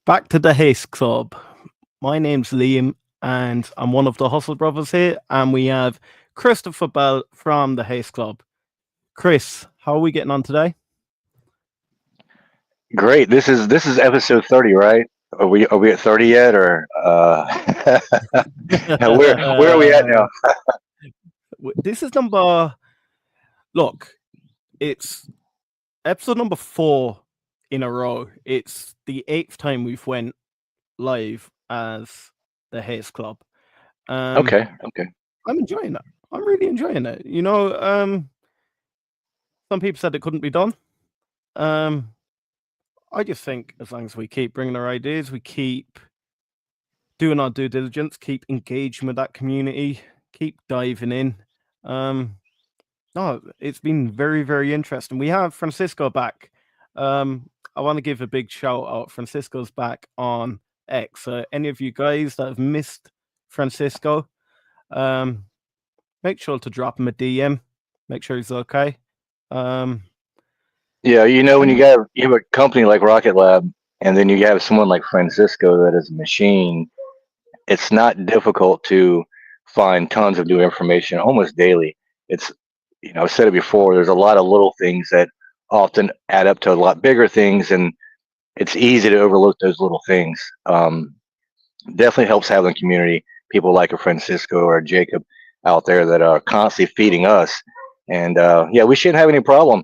Back to the Haste Club. My name's Liam, and I'm one of the Hustle Brothers here, and we have Christopher Bell from the Haste Club. Chris, how are we getting on today? Great. This is episode 30, right? Are we at 30 yet, or where are we at now? This is number. Look, it's episode number 4 in a row. It's the 8th time we've went live as the Haste Club. Um, Okay. I'm enjoying it. I'm really enjoying it. Some people said it couldn't be done. I just think as long as we keep bringing our ideas, we keep doing our due diligence, keep engaging with that community, keep diving in. No, it's been very, very interesting. We have Francisco back. I want to give a big shout out. Francisco's back on X. Any of you guys that have missed Francisco, make sure to drop him a DM. Make sure he's okay. Yeah, when And you have a company like Rocket Lab, and then you have someone like Francisco that is a machine. It's not difficult to find tons of new information almost daily. It's I've said it before. There's a lot of little things that often add up to a lot bigger things, and it's easy to overlook those little things. Definitely helps having a community, people like a Francisco or a Jacob out there that are constantly feeding us. And yeah, we shouldn't have any problem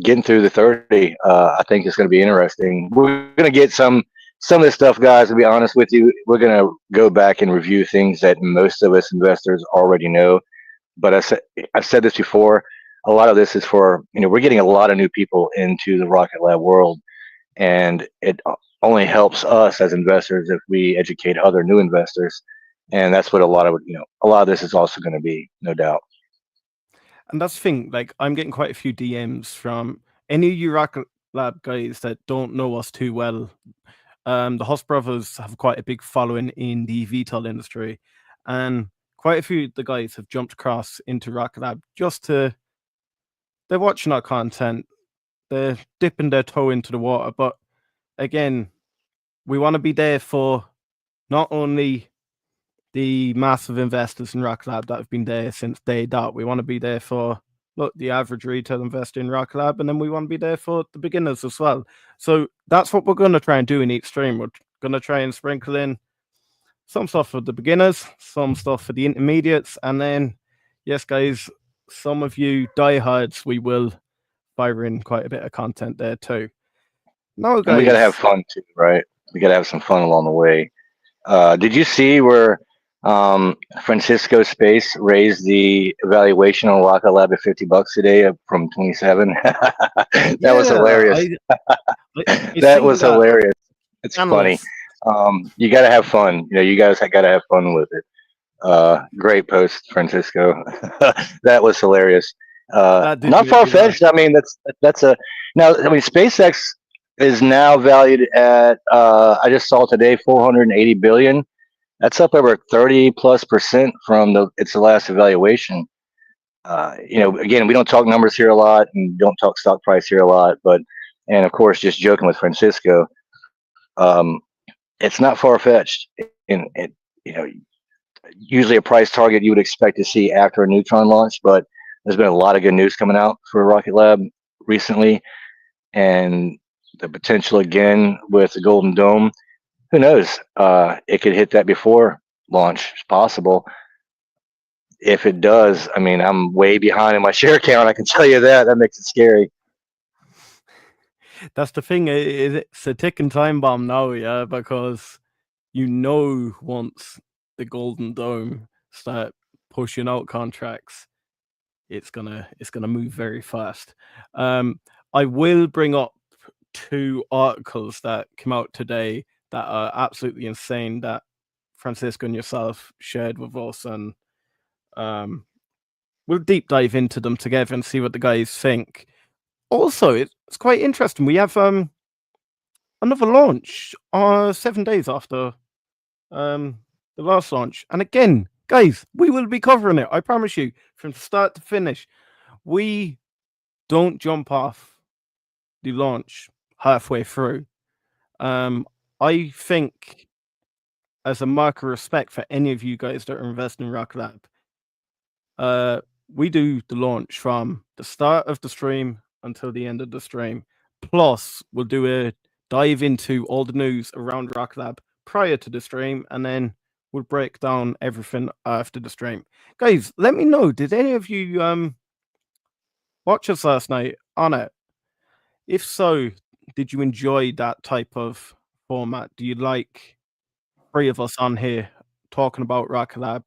getting through the 30. I think it's going to be interesting. We're going to get some of this stuff, guys. To be honest with you, we're going to go back and review things that most of us investors already know. But I've said this before. A lot of this is for we're getting a lot of new people into the Rocket Lab world, and it only helps us as investors if we educate other new investors, and that's what a lot of this is also going to be, no doubt. that's the thing, like I'm getting quite a few DMs from any of you Rocket Lab guys that don't know us too well. The Huss brothers have quite a big following in the VTOL industry, and quite a few of the guys have jumped across into Rocket Lab they're watching our content, they're dipping their toe into the water. But again, we want to be there for not only the massive investors in Rocket Lab that have been there since day dot. We want to be there for the average retail investor in Rocket Lab, and then we want to be there for the beginners as well. So that's what we're going to try and do in each stream. We're going to try and sprinkle in some stuff for the beginners, some stuff for the intermediates, and then, yes, guys, some of you diehards, we will fire in quite a bit of content there too. No, And we got to have guys. fun too, right? We got to have some fun along the way. Did you see where Francisco Space raised the evaluation on Rocket Lab at $50 today from 27? That was Yeah, hilarious. I That seen was that hilarious. It's funny. analyst. You got to have fun. You guys got to have fun with it. Great post, Francisco. That was hilarious. That did Not make far me laugh. fetched. I mean, that's a now. I mean, SpaceX is now valued at. I just saw today 480 billion. That's up over 30+% from its last evaluation. Again, we don't talk numbers here a lot, and don't talk stock price here a lot, but and of course, just joking with Francisco. It's not far fetched, and you know, usually a price target you would expect to see after a Neutron launch, but there's been a lot of good news coming out for Rocket Lab recently, and the potential again with the Golden Dome. Who knows? It could hit that before launch. It's possible. If it does, I mean, I'm way behind in my share count. I can tell you that. That makes it scary. That's the thing. It's a ticking time bomb now, yeah, because once the Golden Dome start pushing out contracts, it's gonna move very fast. I will bring up 2 articles that came out today that are absolutely insane that Francisco and yourself shared with us, and we'll deep dive into them together and see what the guys think. Also, it's quite interesting. We have another launch 7 days after the last launch, and again, guys, we will be covering it. I promise you, from start to finish. We don't jump off the launch halfway through. I think, as a mark of respect for any of you guys that are investing in Rocket Lab, we do the launch from the start of the stream until the end of the stream. Plus, we'll do a dive into all the news around Rocket Lab prior to the stream, and then we'll break down everything after the stream. Guys, let me know, did any of you watch us last night on it? If so, did you enjoy that type of format? Do you like 3 of us on here talking about Rocket Lab?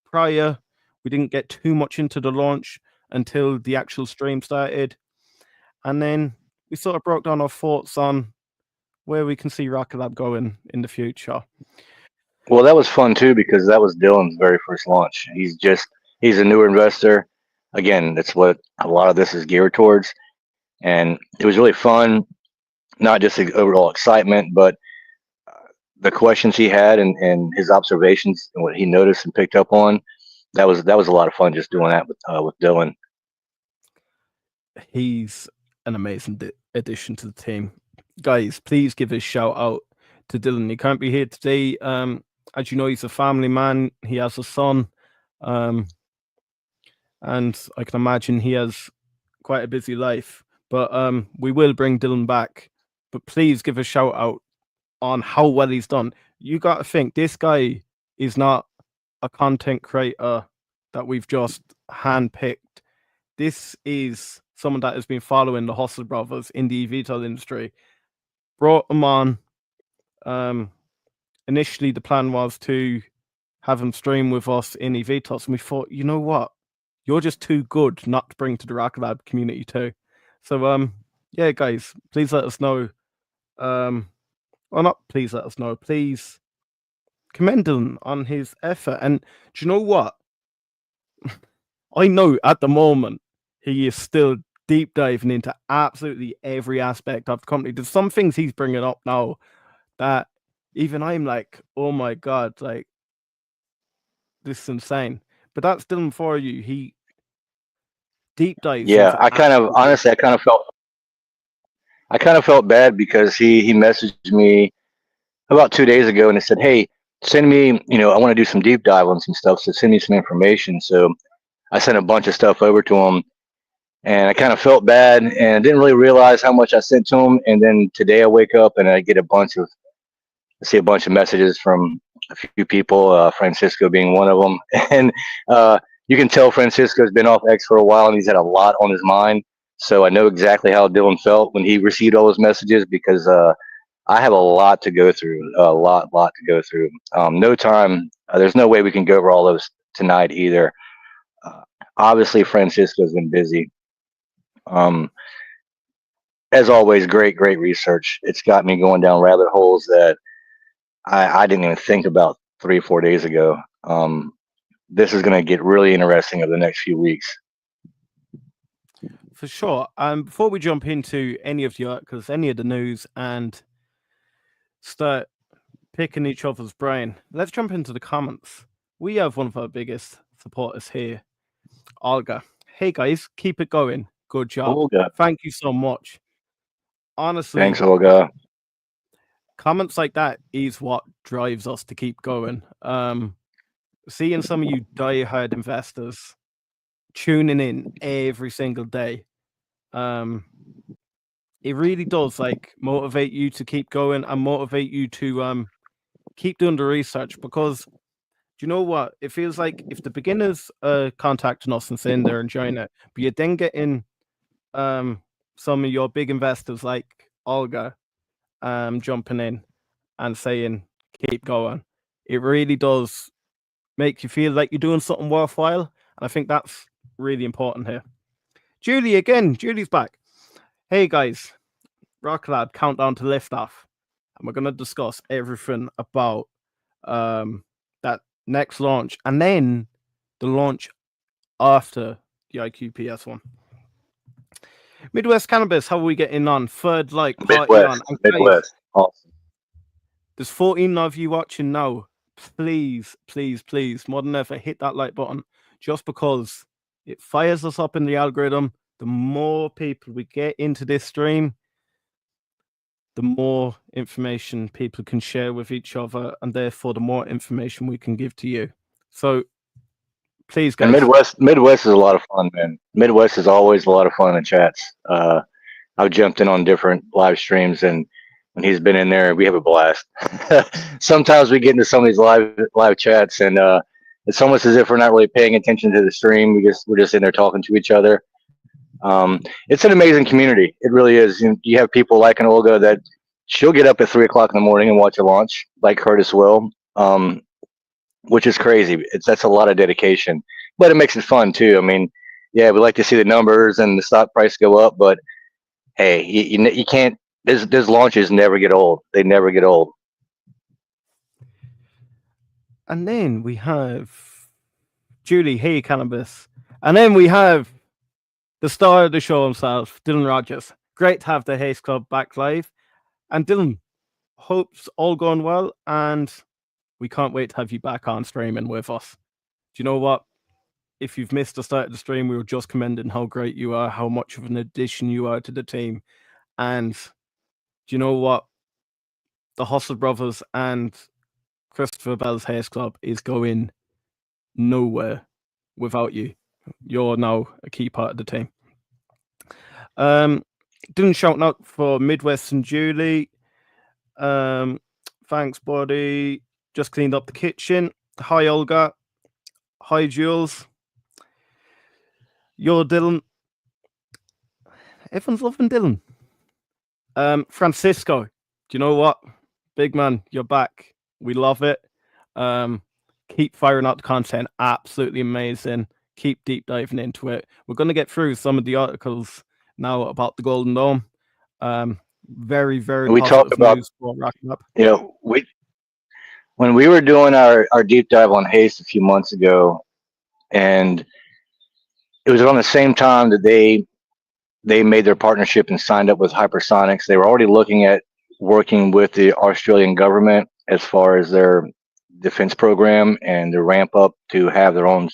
Prior, we didn't get too much into the launch until the actual stream started, and then we sort of broke down our thoughts on where we can see Rocket Lab going in the future. Well, that was fun too because that was Dylan's very first launch. He's a newer investor. Again, that's what a lot of this is geared towards, and it was really fun. Not just the overall excitement, but the questions he had and his observations and what he noticed and picked up on. That was a lot of fun just doing that with Dylan. He's an amazing addition to the team. Guys, please give a shout out to Dylan. He can't be here today. As you know, he's a family man. He has a son. And I can imagine he has quite a busy life. But we will bring Dylan back. But please give a shout out on how well he's done. You got to think, this guy is not a content creator that we've just handpicked. This is someone that has been following the Hustle brothers in the eVTOL industry. Brought them on. Initially, the plan was to have him stream with us in eVTOLs, and we thought, you know what? You're just too good not to bring to the Rocket Lab community too. So, yeah, guys, please let us know. Well, not please let us know. Please commend him on his effort. And do you know what? I know at the moment he is still deep diving into absolutely every aspect of the company. There's some things he's bringing up now that even I'm like, oh my God, like, this is insane. But that's Dylan for you. He deep dives Yeah, into I kind of absolutely. honestly, I kind of felt bad because he messaged me about 2 days ago and he said, "Hey, send me, I want to do some deep dive on some stuff, so send me some information." So I sent a bunch of stuff over to him, and I kind of felt bad and didn't really realize how much I sent to him. And then today I wake up and I see a bunch of messages from a few people, Francisco being one of them, and uh, you can tell Francisco's been off X for a while and he's had a lot on his mind. So I know exactly how Dylan felt when he received all those messages because I have a lot to go through, lot to go through. No time. There's no way we can go over all those tonight either. Uh, Obviously, Francisco's been busy. Um, as always, great research. It's got me going down rabbit holes that I didn't even think about 3 or 4 days ago. This is going to get really interesting over the next few weeks. For sure. Before we jump into any of the articles, any of the news, and start picking each other's brain, let's jump into the comments. We have one of our biggest supporters here, Olga. Hey guys, keep it going. Good job. Olga, Thank you so much. Honestly, thanks, Olga. comments like that is what drives us to keep going. Seeing some of you diehard investors tuning in every single day, it really does like motivate you to keep going and motivate you to keep doing the research, because do you know what? It feels like if the beginners are contacting us and saying they're enjoying it, but you're then getting some of your big investors like Olga jumping in and saying keep going, it really does make you feel like you're doing something worthwhile. And I think that's really important here. Julie again, Julie's back. Hey guys, Rocket Lab countdown to liftoff, and we're going to discuss everything about that next launch and then the launch after the IQPS1. Midwest Cannabis, how are we getting on? Third like party on. And guys, Midwest. Awesome. there's 14 of you watching now. Please, more than ever, hit that like button, just because it fires us up in the algorithm. The more people we get into this stream, the more information people can share with each other, and therefore the more information we can give to you. So please, And guys. Midwest is a lot of fun, man. Midwest is always a lot of fun in chats. I've jumped in on different live streams, and when he's been in there, we have a blast. Sometimes we get into some of these live chats, and it's almost as if we're not really paying attention to the stream. We're just in there talking to each other. It's an amazing community. It really is. You have people like an Olga that she'll get up at 3 o'clock in the morning and watch a launch, like Curtis will, which is crazy. That's a lot of dedication, but it makes it fun too. I mean, yeah, we like to see the numbers and the stock price go up, but hey, you can't. Those launches never get old. They never get old. And then we have Julie, hey, Cannabis. And then we have the star of the show himself, Dylan Rogers. Great to have the Haste Club back live. And Dylan, hope's all going well, and we can't wait to have you back on streaming with us. Do you know what? If you've missed the start of the stream, we were just commending how great you are, how much of an addition you are to the team. And do you know what? The Hustle Brothers and Christopher Bell's Haste Club is going nowhere without you. You're now a key part of the team. Didn't shout out for Midwest and Julie. Thanks, buddy. Just cleaned up the kitchen. Hi, Olga. Hi, Jules. You're Dylan. Everyone's loving Dylan. Francisco, do you know what? Big man, you're back. We love it. Keep firing out the content. Absolutely amazing. Keep deep diving into it. We're going to get through some of the articles now about the Golden Dome. Very, very We talked about, news for racking up. When we were doing our deep dive on Haste a few months ago, and it was around the same time that they made their partnership and signed up with Hypersonics. They were already looking at working with the Australian government as far as their defense program and their ramp up to have their own,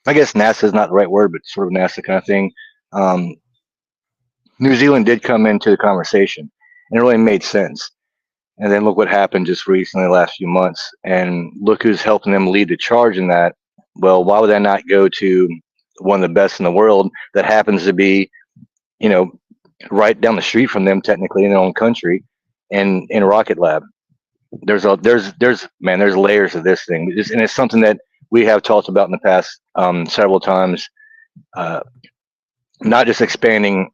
I guess NASA is not the right word, but sort of NASA kind of thing. New Zealand did come into the conversation, and it really made sense. And then look what happened just recently, the last few months, and look who's helping them lead the charge in that. Well, why would that not go to one of the best in the world that happens to be, right down the street from them, technically in their own country, and in Rocket Lab? There's layers of this thing, and it's something that we have talked about in the past several times. Not just expanding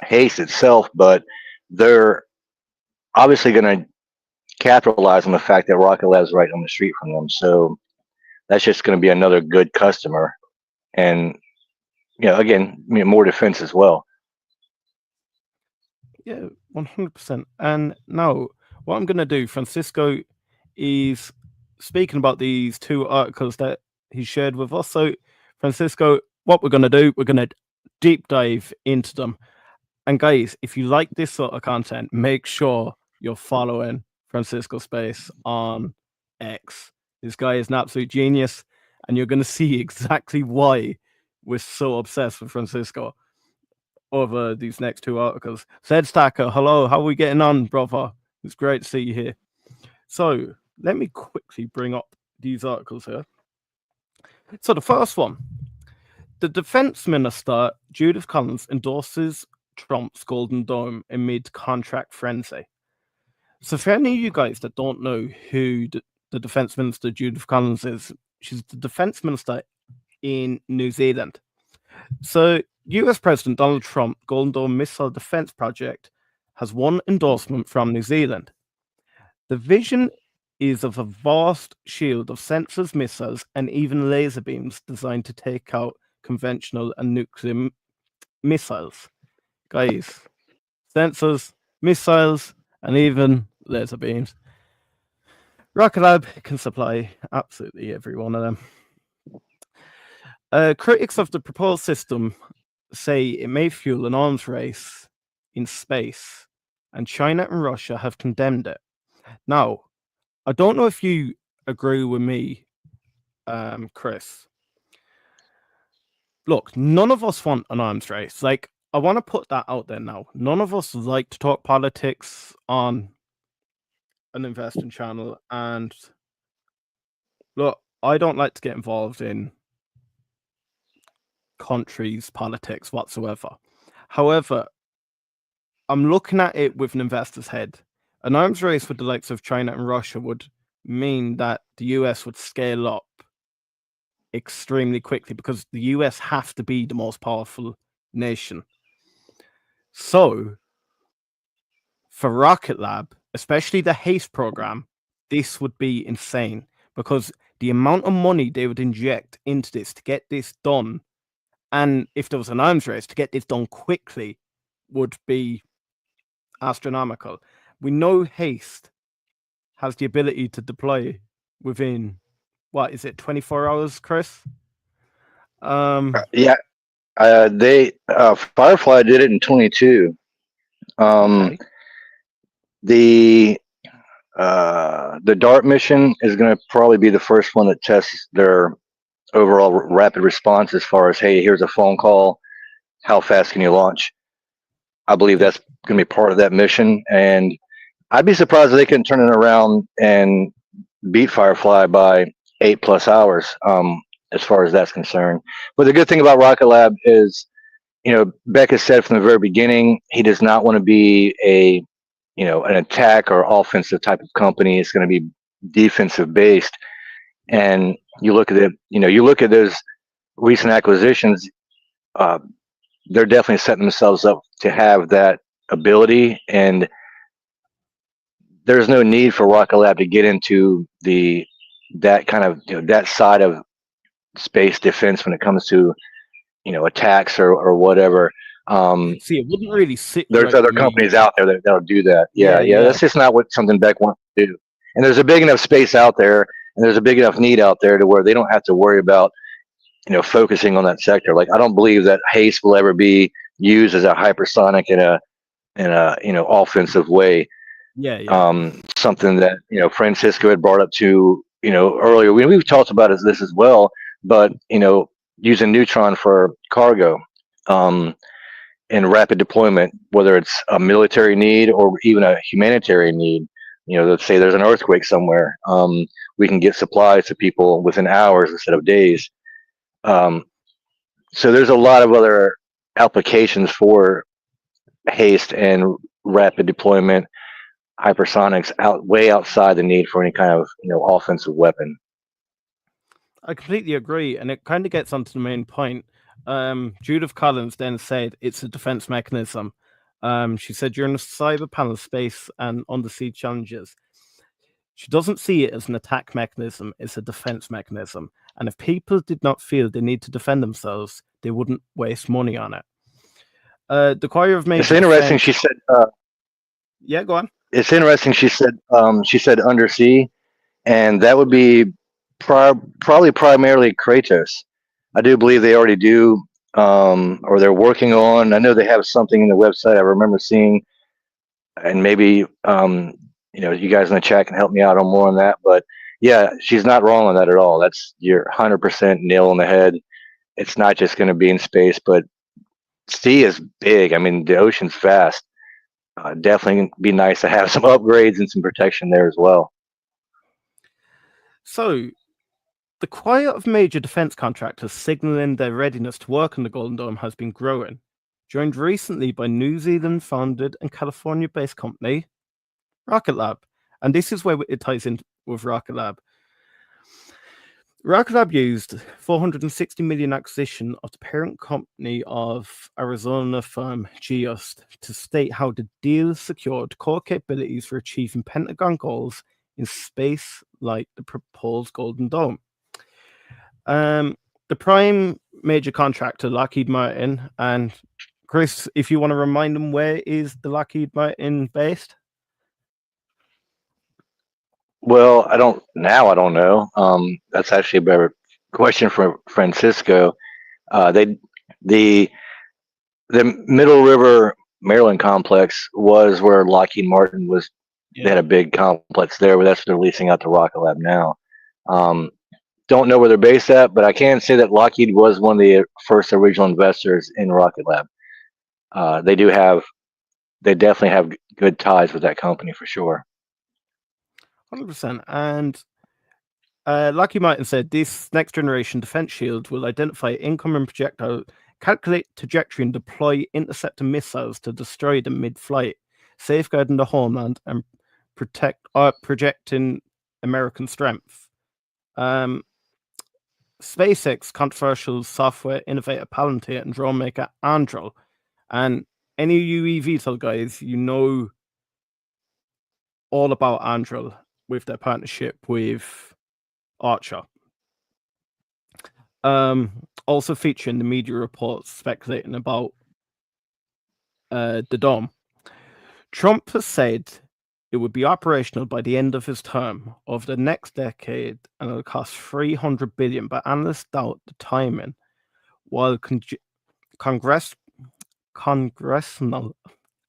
Haste itself, but they're obviously going to capitalize on the fact that Rocket Lab is right on the street from them. So that's just going to be another good customer, and again, more defense as well. Yeah, 100%. And now, what I'm going to do, Francisco, is speaking about these two articles that he shared with us. So, Francisco, what we're going to do, we're going to deep dive into them. And guys, if you like this sort of content, make sure you're following Francisco Space on X. This guy is an absolute genius, and you're going to see exactly why we're so obsessed with Francisco over these next two articles. Zed Stacker, hello, how are we getting on, brother? It's great to see you here. So let me quickly bring up these articles here. So the first one, the Defense Minister, Judith Collins, endorses Trump's Golden Dome amid contract frenzy. So for any of you guys that don't know who the Defense Minister, Judith Collins, is, she's the Defense Minister in New Zealand. So US President Donald Trump Golden Dome missile defense project has won endorsement from New Zealand. The vision is of a vast shield of sensors, missiles, and even laser beams designed to take out conventional and nuclear missiles. Guys, sensors, missiles, and even laser beams. Rocket Lab can supply absolutely every one of them. Critics of the proposed system say it may fuel an arms race in space, and China and Russia have condemned it. Now, I don't know if you agree with me, Chris. look, none of us want an arms race. Like, I want to put that out there now. None of us like to talk politics on an investing channel. And look, I don't like to get involved in countries' politics whatsoever. However, I'm looking at it with an investor's head. An arms race with the likes of China and Russia would mean that the US would scale up extremely quickly because the US have to be the most powerful nation. So, for Rocket Lab, especially the Haste program, this would be insane because the amount of money they would inject into this to get this done, and if there was an arms race to get this done quickly, would be astronomical. We know Haste has the ability to deploy within, what is it, 24 hours, Chris? Yeah, they Firefly did it in 22. Okay. The DART mission is going to probably be the first one that tests their overall rapid response as far as, hey, here's a phone call, how fast can you launch? I believe that's going to be part of that mission, and I'd be surprised if they can turn it around and beat Firefly by 8+ hours, as far as that's concerned. But the good thing about Rocket Lab is, Beck has said from the very beginning, he does not want to be an attack or offensive type of company. It's going to be defensive based. And you look at it, you look at those recent acquisitions, they're definitely setting themselves up to have that ability. And there's no need for Rocket Lab to get into that kind of, that side of space defense when it comes to, attacks or whatever. See, it wouldn't really sit There's right other with me. companies out there that'll do that. Yeah, Yeah. That's just not something Beck wants to do. And there's a big enough space out there, and there's a big enough need out there to where they don't have to worry about, focusing on that sector. Like, I don't believe that Haste will ever be used as a hypersonic in a offensive way. Yeah. Something that Francisco had brought up to earlier. We've talked about this as well, but using Neutron for cargo. In rapid deployment, whether it's a military need or even a humanitarian need. Let's say there's an earthquake somewhere. We can get supplies to people within hours instead of days. So there's a lot of other applications for haste and rapid deployment hypersonics way outside the need for any kind of offensive weapon. I completely agree, and it kind of gets onto the main point. Judith Collins then said it's a defense mechanism. She said during the cyber panel space and undersea challenges, she doesn't see it as an attack mechanism, it's a defense mechanism. And if people did not feel they need to defend themselves, they wouldn't waste money on it. The choir of major It's interesting. defense, She said. Yeah, go on. It's interesting. She said undersea, and that would be probably primarily Kratos. I do believe they already do, or they're working on. I know they have something in the website. I remember seeing, and maybe you guys in the chat can help me out on more on that. But yeah, she's not wrong on that at all. That's you're 100% nail on the head. It's not just going to be in space, but sea is big. I mean, the ocean's vast. Definitely be nice to have some upgrades and some protection there as well. So, the choir of major defense contractors signaling their readiness to work on the Golden Dome has been growing, joined recently by New Zealand-founded and California-based company Rocket Lab. And this is where it ties in with Rocket Lab. Rocket Lab used $460 million acquisition of the parent company of Arizona firm GEOST to state how the deal secured core capabilities for achieving Pentagon goals in space like the proposed Golden Dome. The prime major contractor, Lockheed Martin, and Chris, if you want to remind them, where is the Lockheed Martin based? Well, I don't know. That's actually a better question for Francisco. The Middle River, Maryland complex was where Lockheed Martin was. They had a big complex there, but that's what they're leasing out to Rocket Lab now. don't know where they're based at, but I can say that Lockheed was one of the first original investors in Rocket Lab. They definitely have good ties with that company for sure. 100%. And Lockheed Martin said this next generation defense shield will identify incoming projectile, calculate trajectory, and deploy interceptor missiles to destroy them mid-flight, safeguarding the homeland and projecting American strength. SpaceX controversial software innovator Palantir and drone maker Anduril, and any of you eVTOL guys, you know all about Anduril with their partnership with Archer. Also featuring the media reports speculating about the dome. Trump has said it would be operational by the end of his term of the next decade, and it'll cost $300 billion. But analysts doubt the timing, while congressional,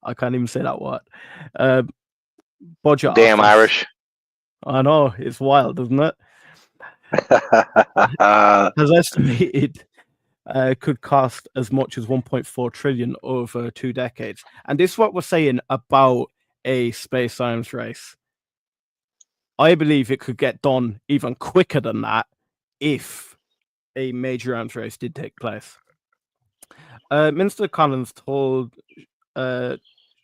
I can't even say that word, budget Damn office. Irish. I know, it's wild, isn't it? Has estimated could cost as much as 1.4 trillion over 2 decades. And this is what we're saying about a space science race. I believe it could get done even quicker than that if a major arms race did take place. Minister Collins told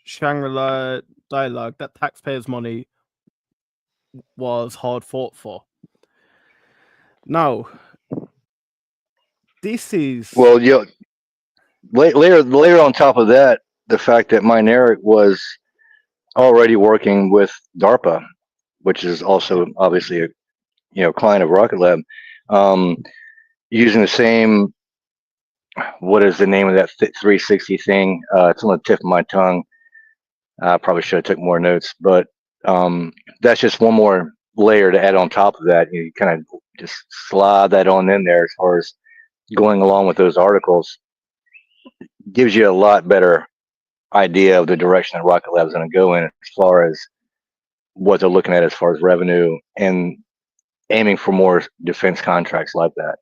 Shangri-La Dialogue that taxpayers' money was hard fought for. Now, this is well, later on top of that, the fact that Mynaric was already working with DARPA, which is also obviously a client of Rocket Lab, using the same, what is the name of that 360 thing? It's on the tip of my tongue. I probably should have took more notes, but that's just one more layer to add on top of that. You kind of just slide that on in there as far as going along with those articles. Gives you a lot better idea of the direction that Rocket Lab is going to go in as far as what they're looking at as far as revenue and aiming for more defense contracts like that.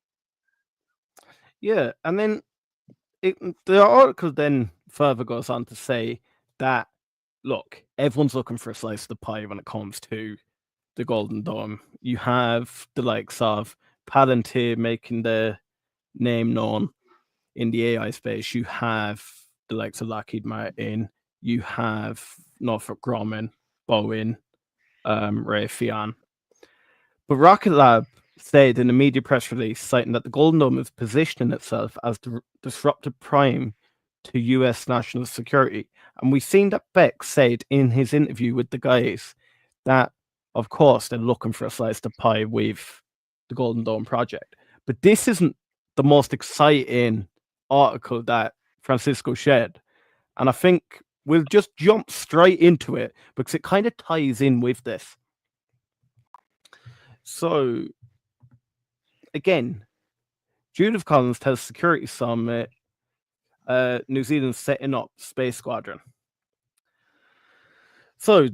Yeah, and then the article then further goes on to say that, look, everyone's looking for a slice of the pie when it comes to the Golden Dome. You have the likes of Palantir making their name known in the AI space. You have the likes of Lockheed Martin. You have Northrop Grumman, Boeing, Raytheon. But Rocket Lab said in a media press release, citing that the Golden Dome is positioning itself as the disruptive prime to US national security. And we've seen that Beck said in his interview with the guys that, of course, they're looking for a slice of pie with the Golden Dome project. But this isn't the most exciting article that Francisco shared. And I think we'll just jump straight into it because it kind of ties in with this. So, again, Judith Collins tells Security Summit New Zealand setting up Space Squadron. So,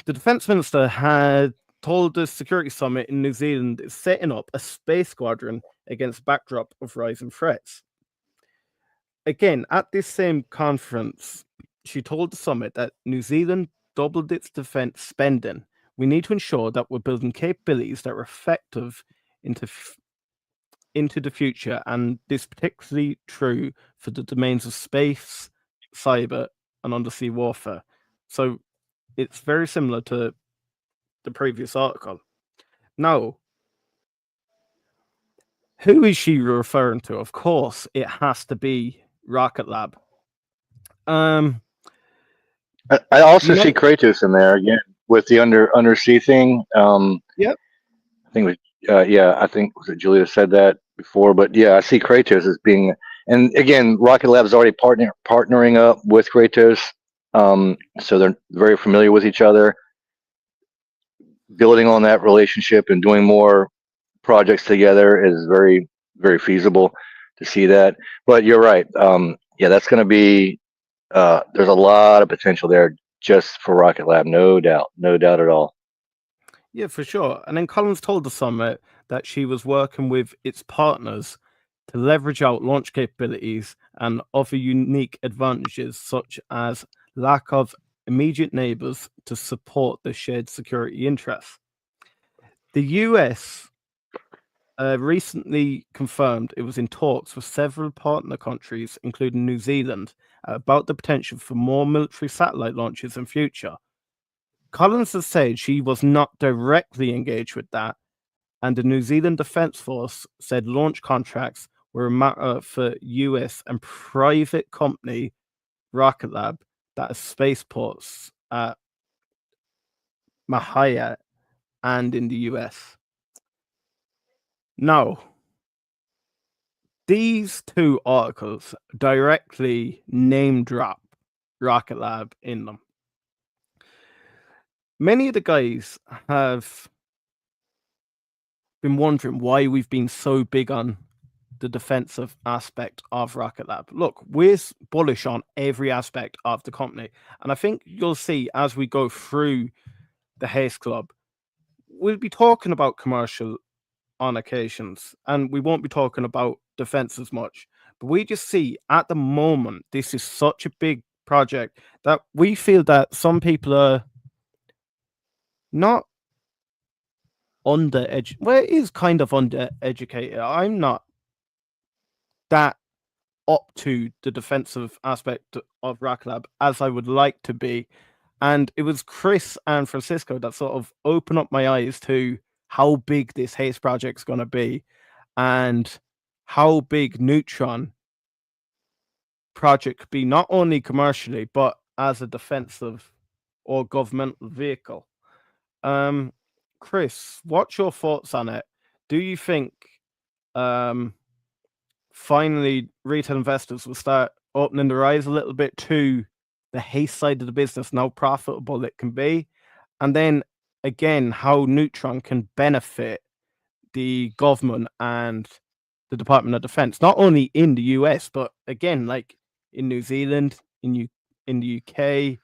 the Defence Minister had told the Security Summit in New Zealand is setting up a Space Squadron against backdrop of rising threats. Again, at this same conference, she told the summit that New Zealand doubled its defence spending. We need to ensure that we're building capabilities that are effective into the future, and this particularly true for the domains of space, cyber, and undersea warfare. So it's very similar to the previous article. Now, who is she referring to? Of course, it has to be Rocket Lab. I also see Kratos in there again with the undersea thing. Yep. I think it was, I think was it Julia said that before, but yeah, I see Kratos as being, and again, Rocket Lab is already partnering up with Kratos, so they're very familiar with each other. Building on that relationship and doing more projects together is very, very feasible to see that. But you're right. Yeah, that's going to be. There's a lot of potential there just for Rocket Lab, no doubt at all. Yeah, for sure. And then Collins told the summit that she was working with its partners to leverage out launch capabilities and offer unique advantages such as lack of immediate neighbors to support the shared security interests. The US recently confirmed it was in talks with several partner countries, including New Zealand, about the potential for more military satellite launches in future. Collins has said she was not directly engaged with that, and the New Zealand Defence Force said launch contracts were a matter for US and private company Rocket Lab that has spaceports at Mahia and in the US. Now, these two articles directly name drop Rocket Lab in them. Many of the guys have been wondering why we've been so big on the defensive aspect of Rocket Lab. Look, we're bullish on every aspect of the company. And I think you'll see as we go through the Haste Club, we'll be talking about commercial on occasions, and we won't be talking about defense as much. But we just see at the moment, this is such a big project that we feel that some people are not undereducated. Well, it is kind of undereducated. I'm not that up to the defensive aspect of Rocket Lab as I would like to be. And it was Chris and Francisco that sort of opened up my eyes to how big this Haste project's going to be and how big Neutron project could be, not only commercially, but as a defensive or governmental vehicle. Chris, what's your thoughts on it? Do you think finally retail investors will start opening their eyes a little bit to the Haste side of the business and how profitable it can be? And then again, how Neutron can benefit the government and the Department of Defense, not only in the US, but again, like in New Zealand, in the UK.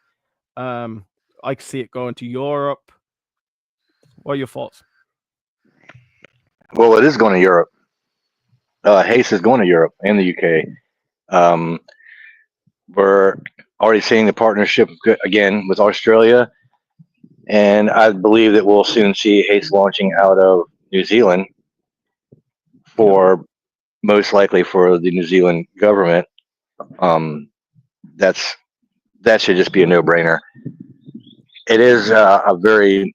I can see it going to Europe. What are your thoughts? Well, it is going to Europe. Haste is going to Europe and the UK. We're already seeing the partnership again with Australia, and I believe that we'll soon see Haste launching out of New Zealand for most likely for the New Zealand government. That should just be a no-brainer. It is a very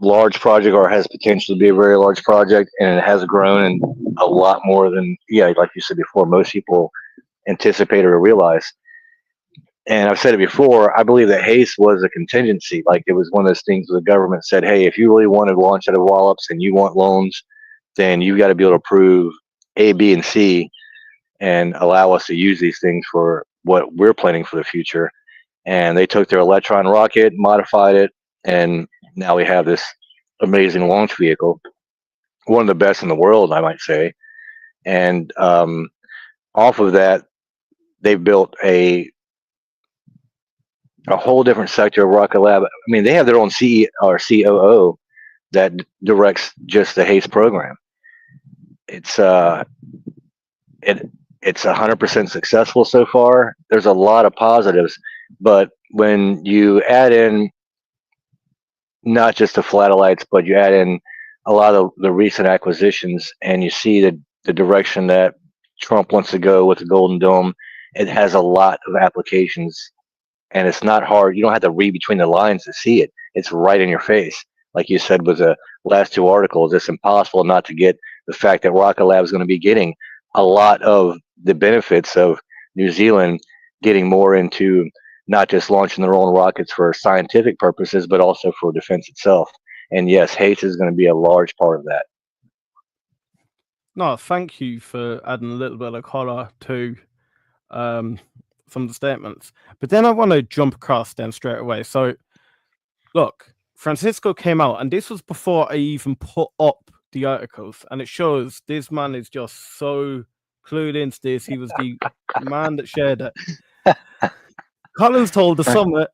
large project, or has potential to be a very large project, and it has grown and a lot more than, like you said before, most people anticipated or realized. And I've said it before, I believe that Haste was a contingency. Like, it was one of those things where the government said, hey, if you really want to launch out of Wallops and you want loans, then you've got to be able to prove A, B, and C and allow us to use these things for what we're planning for the future. And they took their Electron rocket, modified it, and now we have this amazing launch vehicle, one of the best in the world, I might say. And off of that, they've built a whole different sector of Rocket Lab. I mean, they have their own CE or COO that directs just the Haste program. It's 100% successful so far. There's a lot of positives, but when you add in not just the Flatelites, but you add in a lot of the recent acquisitions, and you see the direction that Trump wants to go with the Golden Dome, it has a lot of applications, and it's not hard. You don't have to read between the lines to see it. It's right in your face. Like you said with the last two articles, it's impossible not to get the fact that Rocket Lab is going to be getting a lot of the benefits of New Zealand getting more into not just launching their own rockets for scientific purposes, but also for defense itself. And yes, Haste is going to be a large part of that. No, thank you for adding a little bit of color to some of the statements. But then I want to jump across then straight away. So, look, Francisco came out, and this was before I even put up the articles, and it shows this man is just so clued into this. He was the man that shared it. Collins told the summit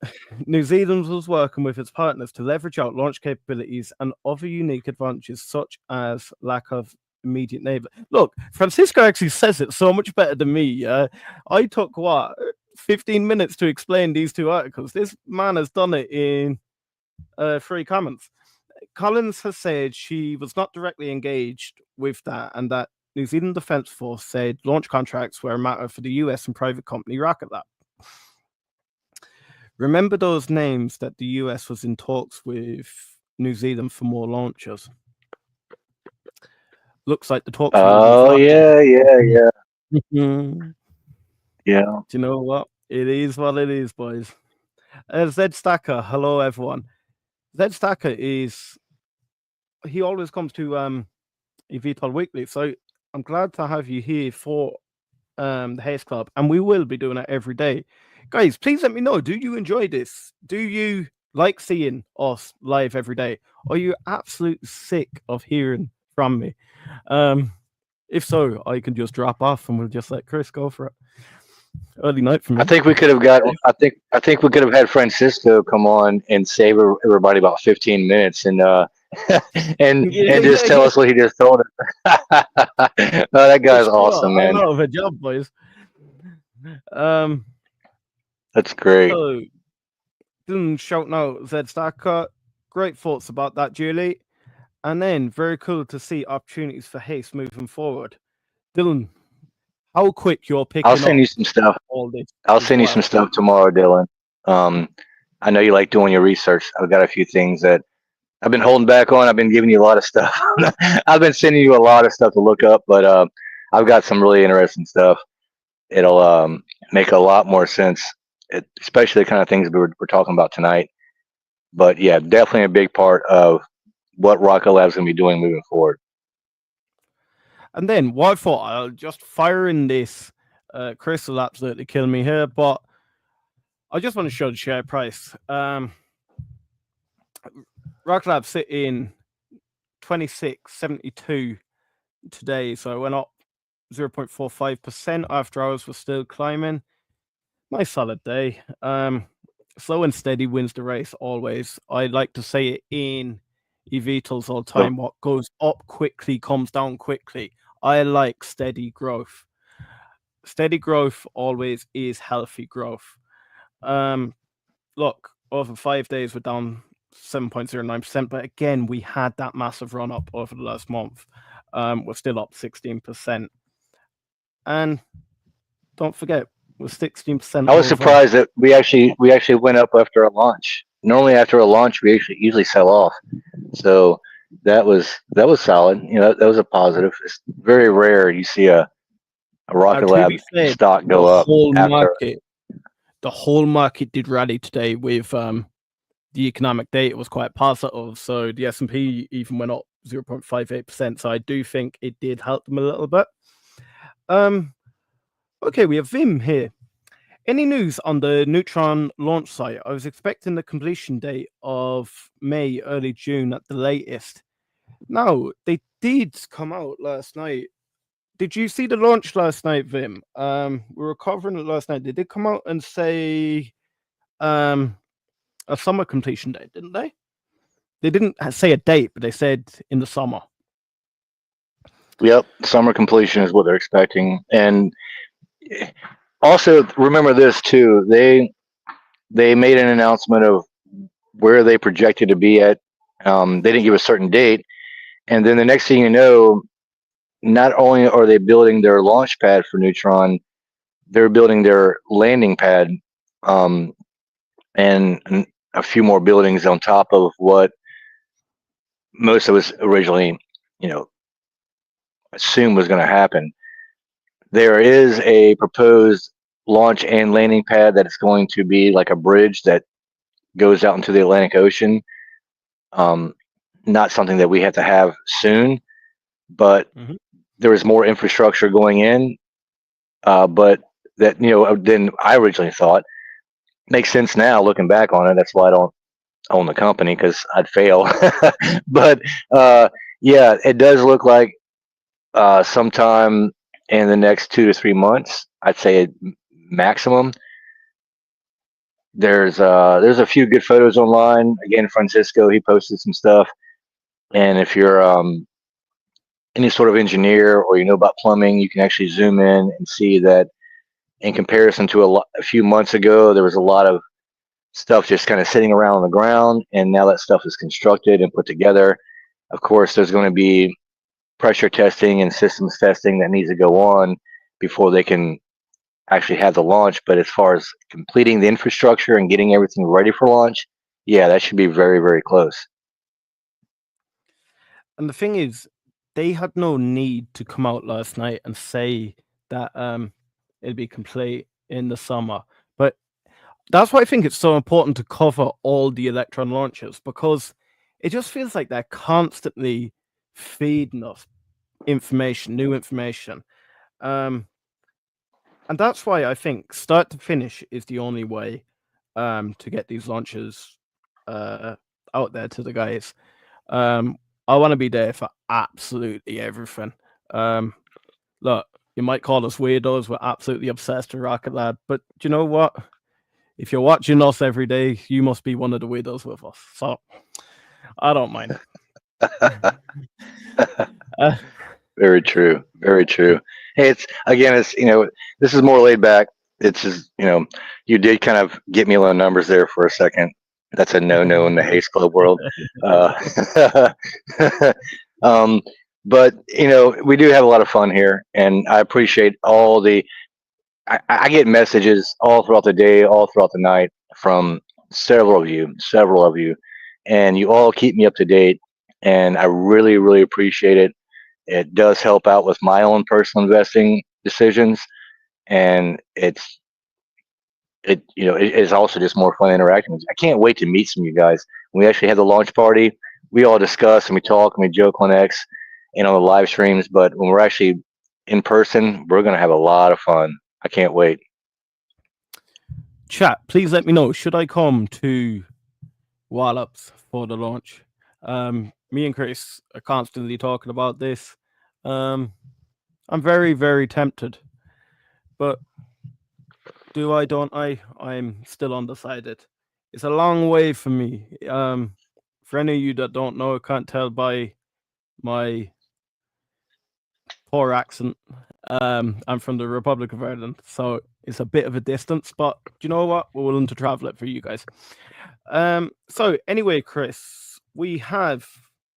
New Zealand was working with its partners to leverage out launch capabilities and other unique advantages, such as lack of immediate neighbor. Look, Francisco actually says it so much better than me. I took 15 minutes to explain these two articles. This man has done it in 3 comments. Collins has said she was not directly engaged with that, and that New Zealand Defence Force said launch contracts were a matter for the US and private company Rocket Lab. Remember those names that the US was in talks with New Zealand for more launches? Looks like the talks will be Oh yeah, yeah. yeah. Do you know what? It is what it is, boys. Zed Stacker, hello everyone. Zed Stacker he always comes to eVTOL Weekly, so I'm glad to have you here for the Haste Club, and we will be doing it every day. Guys, please let me know. Do you enjoy this? Do you like seeing us live every day? Or are you absolutely sick of hearing from me? If so, I can just drop off and we'll just let Chris go for it. Early night for me. I think we could have got. I think we could have had Francisco come on and save everybody about 15 minutes and and just tell us what he just told us. Oh, that guy's awesome, man. I'm out of a job, boys. That's great. So, shouting out Zed Stacker. Great thoughts about that, Julie. And then very cool to see opportunities for Haste moving forward. Dylan, how quick you're picking I'll send up you some stuff. all this? I'll send you some stuff tomorrow, Dylan. I know you like doing your research. I've got a few things that I've been holding back on. I've been giving you a lot of stuff. I've been sending you a lot of stuff to look up, but I've got some really interesting stuff. It'll make a lot more sense, especially the kind of things we're talking about tonight. But yeah, definitely a big part of what Rocket Lab's going to be doing moving forward. And then what I thought, I'll just fire in this. Chris will absolutely kill me here, but I just want to show the share price. Rocket Lab sitting 26.72 today, so it went up 0.45% after hours was still climbing. Nice solid day. Slow and steady wins the race always. I like to say it in eVTOLs all the time. What goes up quickly comes down quickly. I like steady growth. Steady growth always is healthy growth. Look, over 5 days we're down 7.09%, but again, we had that massive run up over the last month. We're still up 16%. And don't forget, we're 16%. I was surprised that we actually went up after a launch. Normally, after a launch, we usually sell off. So that was solid. You know, that was a positive. It's very rare you see a Rocket Lab stock go up. The whole market did rally today with the economic data was quite positive. So the S&P even went up 0.58%. So I do think it did help them a little bit. Okay, we have Vim here. Any news on the Neutron launch site? I was expecting the completion date of May, early June at the latest. Now, they did come out last night. Did you see the launch last night, Vim? We were covering it last night. They did come out and say a summer completion date, didn't they? They didn't say a date, but they said in the summer. Yep, summer completion is what they're expecting. And also remember this too. They made an announcement of where they projected to be at. They didn't give a certain date. And then the next thing you know, not only are they building their launch pad for Neutron, they're building their landing pad, and a few more buildings on top of what most of us originally, assumed was going to happen. There is a proposed launch and landing pad that is going to be like a bridge that goes out into the Atlantic Ocean. Not something that we have to have soon, but there is more infrastructure going in. But that, than I originally thought. Makes sense now looking back on it. That's why I don't own the company, because I'd fail. But yeah, it does look like sometime in the next 2 to 3 months, I'd say maximum. there's a few good photos online. Again, Francisco, he posted some stuff. And if you're any sort of engineer or you know about plumbing, you can actually zoom in and see that in comparison to a few months ago, there was a lot of stuff just kind of sitting around on the ground, and now that stuff is constructed and put together. Of course, there's going to be pressure testing and systems testing that needs to go on before they can actually have the launch. But as far as completing the infrastructure and getting everything ready for launch, yeah, that should be very, very close. And the thing is, they had no need to come out last night and say that it'll be complete in the summer. But that's why I think it's so important to cover all the Electron launches, because it just feels like they're constantly feeding us information, new information. And that's why I think start to finish is the only way to get these launches out there to the guys. I want to be there for absolutely everything. Look, you might call us weirdos. We're absolutely obsessed with Rocket Lab, but do you know what? If you're watching us every day, you must be one of the weirdos with us. So I don't mind. Very true. Very true. Hey, it's this is more laid back. It's just you did kind of get me on the numbers there for a second. That's a no in the Haste Club world. Uh, um, but we do have a lot of fun here, and I appreciate all the. I get messages all throughout the day, all throughout the night from several of you, and you all keep me up to date, and I really, really appreciate it. It does help out with my own personal investing decisions, and it is also just more fun interacting with you. I can't wait to meet some of you guys. When we actually have the launch party, we all discuss and we talk and we joke on X and on the live streams. But when we're actually in person, we're gonna have a lot of fun. I can't wait. Chat, please let me know. Should I come to Wallops for the launch? Me and Chris are constantly talking about this. I'm very, very tempted, but do I? Don't I? I'm still undecided. It's a long way for me. For any of you that don't know, can't tell by my poor accent. I'm from the Republic of Ireland, so it's a bit of a distance. But do you know what? We're willing to travel it for you guys. So anyway, Chris, we have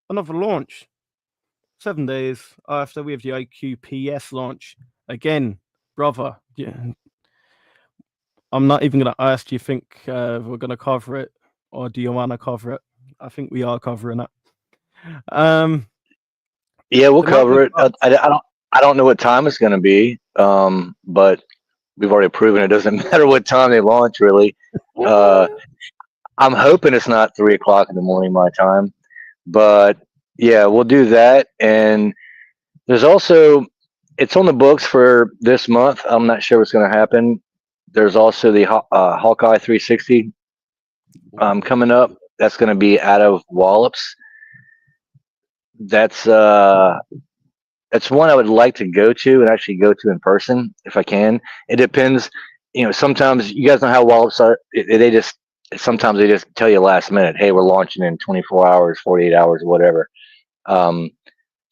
another launch. 7 days after we have the IQPS launch again, brother. Yeah, I'm not even gonna ask. Do you think we're gonna cover it, or do you want to cover it? I think we are covering it. Yeah, we'll cover it. I don't know what time it's going to be, but we've already proven it doesn't matter what time they launch. Really, I'm hoping it's not 3 o'clock in the morning my time, but yeah, we'll do that. And there's also it's on the books for this month. I'm not sure what's going to happen. There's also the Hawkeye 360 coming up. That's going to be out of Wallops. That's one I would like to go to and actually go to in person if I can. It depends. Sometimes you guys know how Wallops are. They just sometimes they just tell you last minute, hey, we're launching in 24 hours, 48 hours, whatever.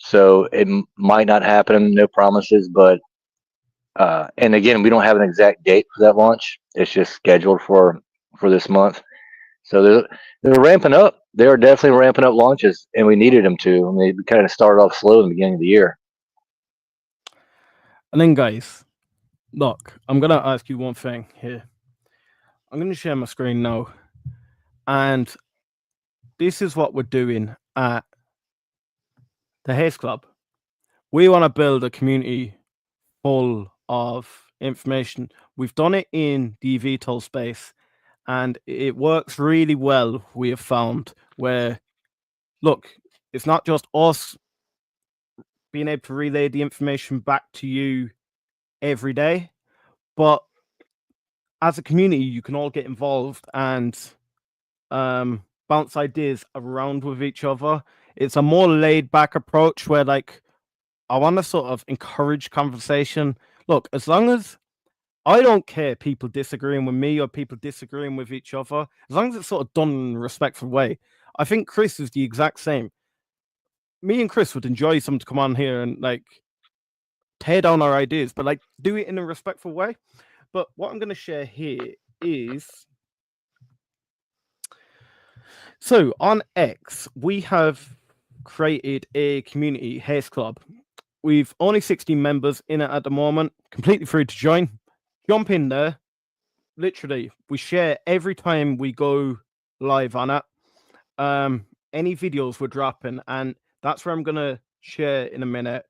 So it might not happen. No promises, but and again, we don't have an exact date for that launch. It's just scheduled for this month. So they're ramping up. They are definitely ramping up launches, and we needed them to. And they kind of started off slow in the beginning of the year. And then, guys, look, I'm gonna ask you one thing here. I'm gonna share my screen now, and this is what we're doing at the Haste Club. We want to build a community full of information. We've done it in the VTOL space, and it works really well. We have found where, look, it's not just us being able to relay the information back to you every day, but as a community, you can all get involved and bounce ideas around with each other. It's a more laid back approach where, like, I want to sort of encourage conversation. Look, as long as I don't care people disagreeing with me or people disagreeing with each other, as long as it's sort of done in a respectful way. I think Chris is the exact same. Me and Chris would enjoy someone to come on here and like tear down our ideas, but like do it in a respectful way. But what I'm going to share here is, so on X, we have created a community, Haste Club. We've only 16 members in it at the moment, completely free to join. Jump in there. Literally, we share every time we go live on it. Any videos we're dropping, and that's where I'm going to share in a minute.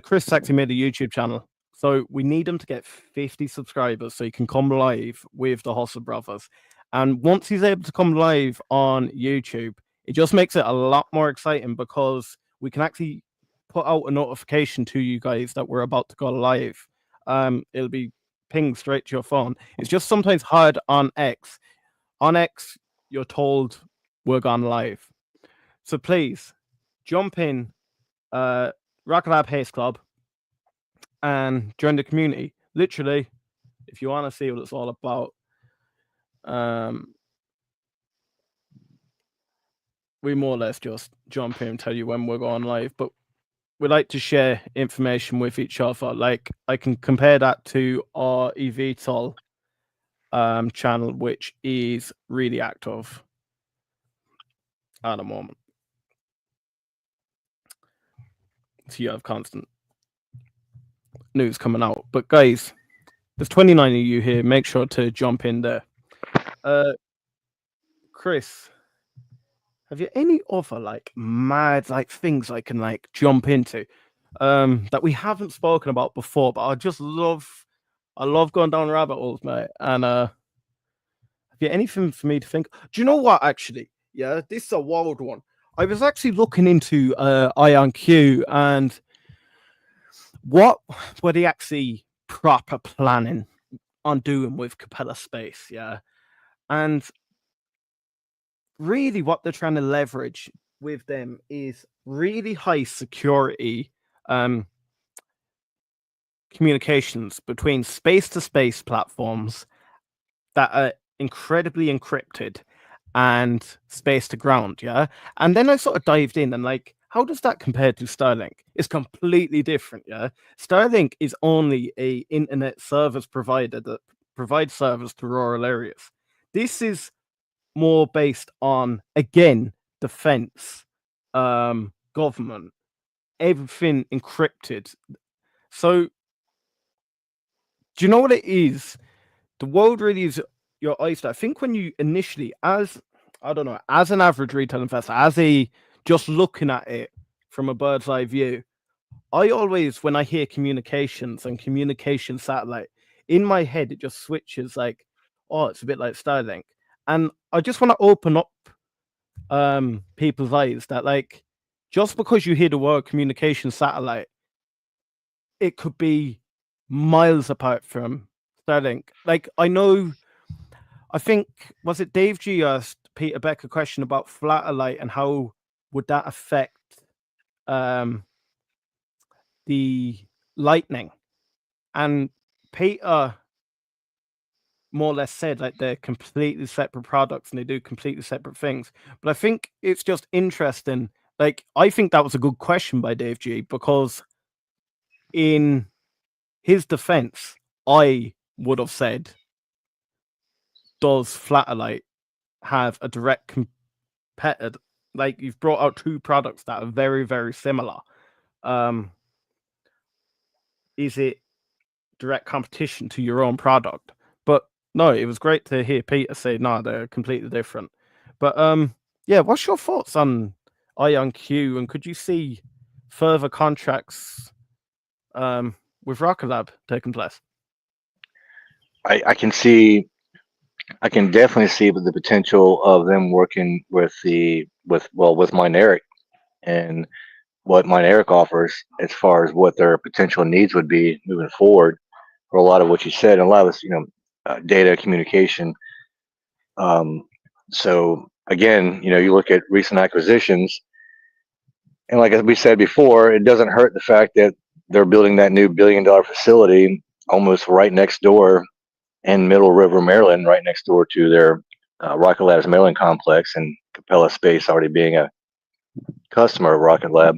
Chris actually made a YouTube channel. So we need him to get 50 subscribers so he can come live with the Hustle Brothers. And once he's able to come live on YouTube, it just makes it a lot more exciting because we can actually put out a notification to you guys that we're about to go live. It'll be pinged straight to your phone. It's just sometimes hard on X. On X, you're told we're gone live. So please jump in, RKLB Haste Club, and join the community. Literally, if you want to see what it's all about, we more or less just jump in and tell you when we're going live. But we like to share information with each other. Like I can compare that to our eVTOL channel, which is really active at the moment. So you have constant news coming out. But guys, there's 29 of you here. Make sure to jump in there. Chris, have you any other like mad like things I can like jump into that we haven't spoken about before? But I love going down rabbit holes, mate. And have you anything for me to think? Do you know what? Actually, yeah, this is a wild one. I was actually looking into IonQ and what were they actually proper planning on doing with Capella Space, yeah, and really what they're trying to leverage with them is really high security communications between space to space platforms that are incredibly encrypted and space to ground, yeah. And then I sort of dived in and like, how does that compare to Starlink? It's completely different, yeah. Starlink is only a internet service provider that provides service to rural areas. This is more based on, again, defense, government, everything encrypted. So do you know what it is? The world really is your oyster. I think when you initially, as I don't know, as an average retail investor, as a just looking at it from a bird's eye view, I always, when I hear communications and communication satellite, in my head it just switches like, oh, it's a bit like Starlink. And I just want to open up people's eyes that like, just because you hear the word communication satellite, it could be miles apart from Starlink. Like I know, I think, was it Dave G asked Peter Beck a question about Flatterlight and how would that affect the lightning? And Peter more or less said like they're completely separate products and they do completely separate things. But I think it's just interesting. Like I think that was a good question by Dave G because in his defense, I would have said, does Flatterlight have a direct competitor? Like you've brought out two products that are very, very similar. Is it direct competition to your own product? But no, it was great to hear Peter say, no, they're completely different. But yeah, what's your thoughts on IonQ? And could you see further contracts with RKLB taking place? I can definitely see the potential of them working with Mynaric and what Mynaric offers as far as what their potential needs would be moving forward for a lot of what you said, and a lot of this, data communication. So again, you look at recent acquisitions, and like we said before, it doesn't hurt the fact that they're building that new $1 billion facility almost right next door in Middle River, Maryland, right next door to their Rocket Lab's Maryland complex, and Capella Space already being a customer of Rocket Lab.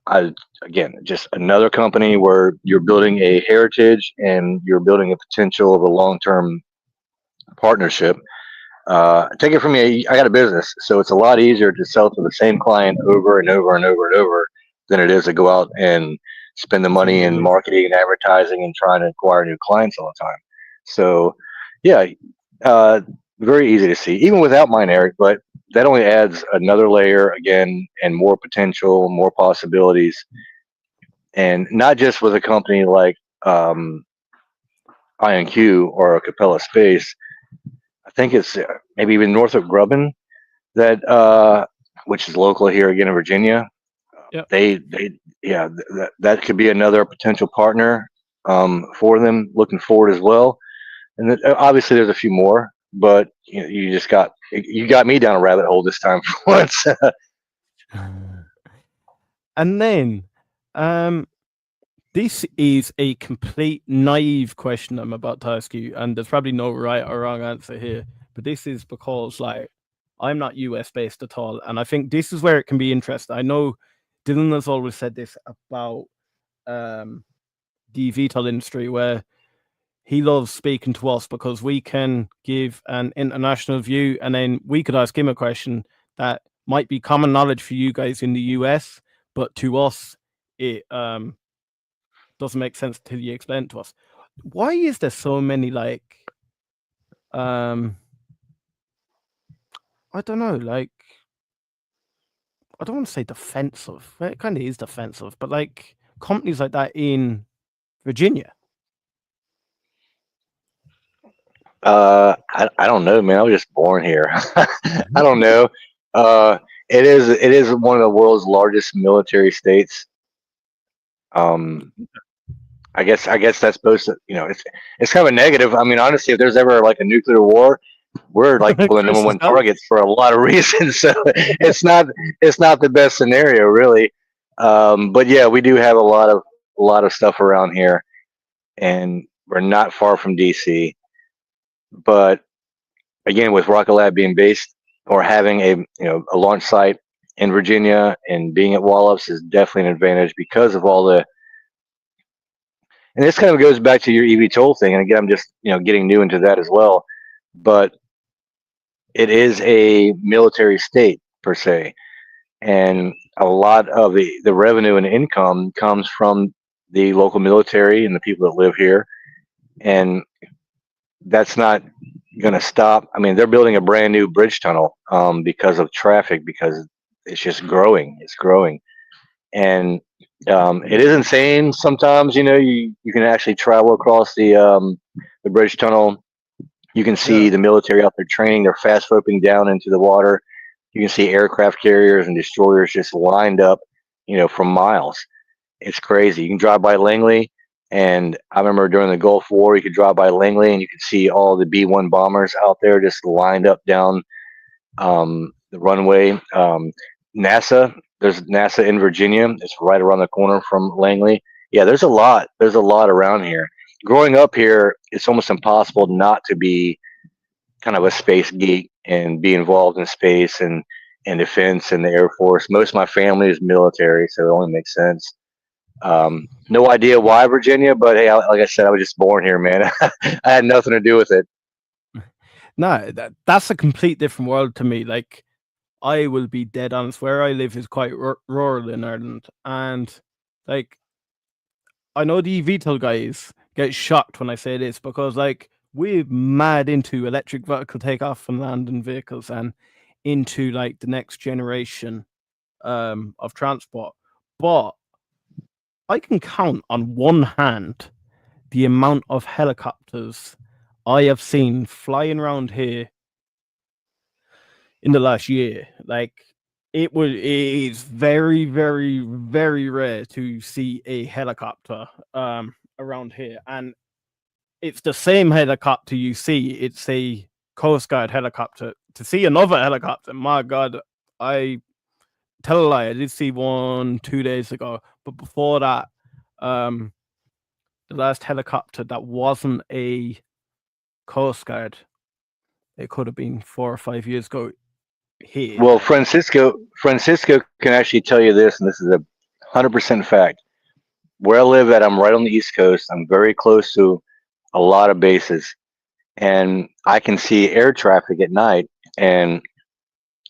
I again, just another company where you're building a heritage and you're building a potential of a long-term partnership. Take it from me, I got a business, so it's a lot easier to sell to the same client over and over and over and over than it is to go out and spend the money in marketing and advertising and trying to acquire new clients all the time. So, yeah, uh, very easy to see, even without mine, Eric. But that only adds another layer again, and more potential, more possibilities, and not just with a company like INQ or Capella Space. I think it's maybe even Northrop Grumman that which is local here again in Virginia. Yep. Yeah, that could be another potential partner for them looking forward as well. And obviously there's a few more, but you just got me down a rabbit hole this time for once. And then, this is a complete naive question I'm about to ask you, and there's probably no right or wrong answer here. But this is because, like, I'm not US based at all, and I think this is where it can be interesting. I know Dylan has always said this about the VTOL industry, where he loves speaking to us because we can give an international view, and then we could ask him a question that might be common knowledge for you guys in the US, but to us, it doesn't make sense till you explain it to us. Why is there so many, like, I don't know, like, I don't want to say defensive. Well, it kind of is defensive, but like companies like that in Virginia. I don't know, man. I was just born here. I don't know. It is one of the world's largest military states. Um, I guess that's supposed to, it's kind of a negative. I mean, honestly, if there's ever like a nuclear war, we're like one of the number one targets for a lot of reasons. So it's not the best scenario, really. But yeah, we do have a lot of stuff around here, and we're not far from DC. But again, with Rocket Lab being based or having a launch site in Virginia and being at Wallops is definitely an advantage because of all the. And this kind of goes back to your eVTOL thing. And again, I'm just getting new into that as well. But it is a military state per se, and a lot of the revenue and income comes from the local military and the people that live here, and that's not going to stop. I mean, they're building a brand new bridge tunnel because of traffic, because it's just growing. It's growing, and it is insane. Sometimes you can actually travel across the bridge tunnel. You can see the military out there training. They're fast roping down into the water. You can see aircraft carriers and destroyers just lined up, for miles. It's crazy. You can drive by Langley, and I remember during the Gulf War, you could drive by Langley and you could see all the B-1 bombers out there just lined up down the runway. There's NASA in Virginia. It's right around the corner from Langley. Yeah, there's a lot. There's a lot around here. Growing up here, it's almost impossible not to be kind of a space geek and be involved in space and defense and the Air Force. Most of my family is military, so it only makes sense. No idea why Virginia, but hey, like I said, I was just born here, man. I had nothing to do with it. No, that's a complete different world to me. Like, I will be dead honest. Where I live is quite rural in Ireland, and like, I know the VTOL guys get shocked when I say this because, like, we're mad into electric vertical takeoff and landing vehicles and into like the next generation of transport. But I can count on one hand the amount of helicopters I have seen flying around here in the last year. Like, it is very, very, very rare to see a helicopter around here, and it's the same helicopter you see. It's a Coast Guard helicopter. To see another helicopter, my God, I tell a lie, I did see one 2 days ago, but before that, the last helicopter that wasn't a Coast Guard. It could have been 4 or 5 years ago here. Well, Like, Francisco can actually tell you this, and this is 100% fact. Where I live at, I'm right on the East Coast. I'm very close to a lot of bases, and I can see air traffic at night. And